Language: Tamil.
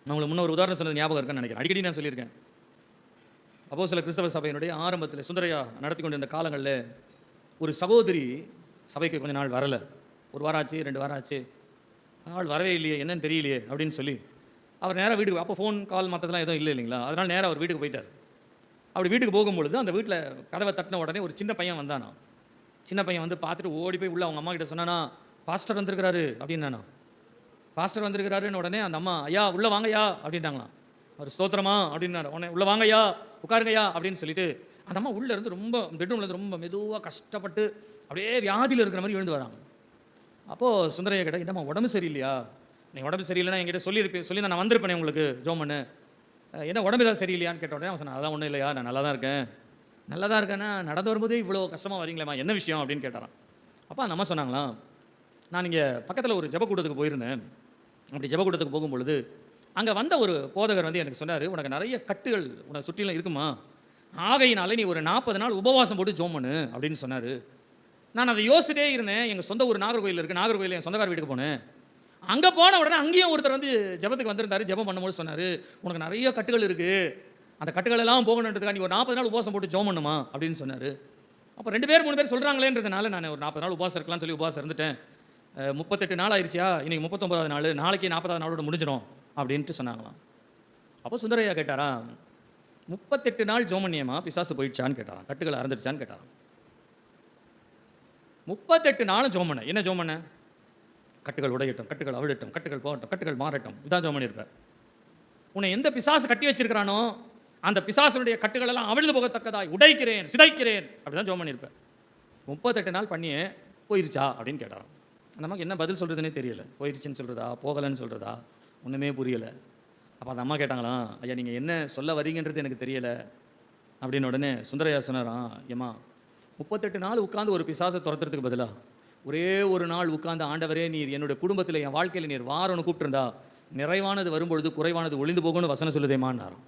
நான் உங்களுக்கு முன்ன ஒரு உதாரணம் சொன்னது ஞாபகம் இருக்குன்னு நினைக்கிறேன். அடிக்கடி நான் சொல்லியிருக்கேன். அப்போஸ்தல கிறிஸ்தவ சபையினுடைய ஆரம்பத்தில் சுந்தரையா நடத்தி கொண்டிருந்த காலங்களில் ஒரு சகோதரி சபைக்கு கொஞ்ச நாள் வரலை. ஒரு வாரம் ஆச்சு, 2 வாரம் ஆச்சு, ஆள் வரவே இல்லையே, என்னன்னு தெரியலையே அப்படின்னு சொல்லி அவர் நேராக வீட்டுக்கு, அப்போ ஃபோன் கால் மற்றதெல்லாம் எதுவும் இல்லை இல்லைங்களா, அதனால் நேராக அவர் வீட்டுக்கு போயிட்டார். அப்படி வீட்டுக்கு போகும்பொழுது அந்த வீட்டில் கதவை தட்டின உடனே ஒரு சின்ன பையன் வந்தானா. சின்ன பையன் வந்து பார்த்துட்டு ஓடி போய் உள்ள அவங்க அம்மா கிட்ட சொன்னானா, பாஸ்டர் வந்திருக்கிறாரு அப்படின்னானா. பாஸ்டர் வந்திருக்கிறாருன்னு உடனே அந்த அம்மா, ஐயா உள்ளே வாங்கய்யா அப்படின்ட்டாங்களாம். அவர் ஸ்தோத்திரமா அப்படின்னாரு. உடனே உள்ளே வாங்கய்யா, உட்காருங்கய்யா அப்படின்னு சொல்லிட்டு அந்த அம்மா உள்ளே இருந்து ரொம்ப பெட்ரூம்லேருந்து ரொம்ப மெதுவாக கஷ்டப்பட்டு அப்படியே வியாதியில் இருக்கிற மாதிரி எழுந்து வராங்க. அப்போது சுந்தரையா கேட்டால், என்னம்மா உடம்பு சரியில்லையா, நீங்கள் உடம்பு சரியில்லைன்னா என்கிட்ட சொல்லி நான் வந்திருப்பேனே உங்களுக்கு ஜோம் பண்ணு, என்ன உடம்பு ஏதாவது சரியில்லையான்னு கேட்ட உடனே அவன் சொன்னான், அதான் ஒன்றும் இல்லையா, நான் நல்லா தான் இருக்கேன். நல்லா தான் இருக்கேன்னா நடந்து வரும்போதே இவ்வளோ கஷ்டமாக வரீங்களேம்மா, என்ன விஷயம் அப்படின்னு கேட்டாரான். அப்போ அந்த அம்மா சொன்னாங்களாம், நான் இங்கே பக்கத்தில் ஒரு ஜெபக்கூட்டத்துக்கு போயிருந்தேன். அப்படி ஜெபக்கூட்டத்துக்கு போகும்பொழுது அங்கே வந்த ஒரு போதகர் வந்து எனக்கு சொன்னார், உனக்கு நிறைய கட்டுகள் உனக்கு சுற்றிலும் இருக்குமா, ஆகையினாலே நீ ஒரு 40 நாள் உபவாசம் போட்டு ஜோம் பண்ணு அப்படின்னு சொன்னார். நான் அதை யோசிச்சுட்டே இருந்தேன். எங்கள் சொந்த ஊர் நாகர்கோயில் இருக்குது, நாகர்கோயில் என் சொந்தக்கார வீட்டுக்கு போனேன். அங்கே போன உடனே அங்கேயும் ஒருத்தர் வந்து ஜெபத்துக்கு வந்திருந்தார். ஜெபம் பண்ணும்போது சொன்னார், உனக்கு நிறைய கட்டுகள் இருக்குது, அந்த கட்டுகள் எல்லாம் போகணுன்றதுக்காக நீ ஒரு 40 நாள் உபவாசம் போட்டு ஜோம் பண்ணுமா அப்படின்னு சொன்னார். அப்போ 2 பேர் 3 பேர் சொல்கிறாங்களேன்றதுனால நான் ஒரு 40 நாள் உபவாசம் இருக்கலாம்னு சொல்லி உபவாசம் இருந்துட்டேன். 38 நாள் ஆயிடுச்சியா, இன்னைக்கு 39வது நாள், நாளைக்கு 40வது நாளோட முடிஞ்சிடும் அப்படின்ட்டு சொன்னாங்களாம். அப்போ சுந்தரையா கேட்டாரா, 38 நாள் ஜோம் பண்ணியம்மா பிசாசு போயிடுச்சான்னு கேட்டாராம், கட்டுகள் அறந்துடுச்சான்னு கேட்டாராம். 38 நாளும் ஜோம் பண்ண, என்ன ஜோம் பண்ண, கட்டுகள் உடையட்டும், கட்டுகள் அவிழட்டும், கட்டுகள் போகட்டும், கட்டுகள் மாறட்டும், இதான் ஜோம் பண்ணியிருப்பேன். உன்னை எந்த பிசாசு கட்டி வச்சிருக்கிறானோ அந்த பிசாசுடைய கட்டுகள் எல்லாம் அவிழ்ந்து போகத்தக்கதாய் உடைக்கிறேன், சிதைக்கிறேன், அப்படிதான் ஜோம் பண்ணியிருப்பேன். 38 நாள் பண்ணியே போயிருச்சா அப்படின்னு கேட்டாராம். நமக்கு என்ன பதில் சொல்கிறதுனே தெரியல. போயிடுச்சுன்னு சொல்கிறதா, போகலைன்னு சொல்கிறதா, ஒன்றுமே புரியலை. அப்போ அந்த அம்மா கேட்டாங்களாம், ஐயா நீங்கள் என்ன சொல்ல வரீங்கன்றது எனக்கு தெரியலை அப்படின்னு. உடனே சுந்தரையா சொன்னாராம், ஏம்மா 38 நாள் உட்காந்து ஒரு பிசாசை துரத்துறதுக்கு பதிலாக ஒரே ஒரு நாள் உட்காந்து, ஆண்டவரே நீர் என்னுடைய குடும்பத்தில் என் வாழ்க்கையில் நீர் வாரம்னு கூப்பிட்டுருந்தா, நிறைவானது வரும்பொழுது குறைவானது ஒளிந்து போகும்னு வசனம் சொல்லுதேமான்னாராம்.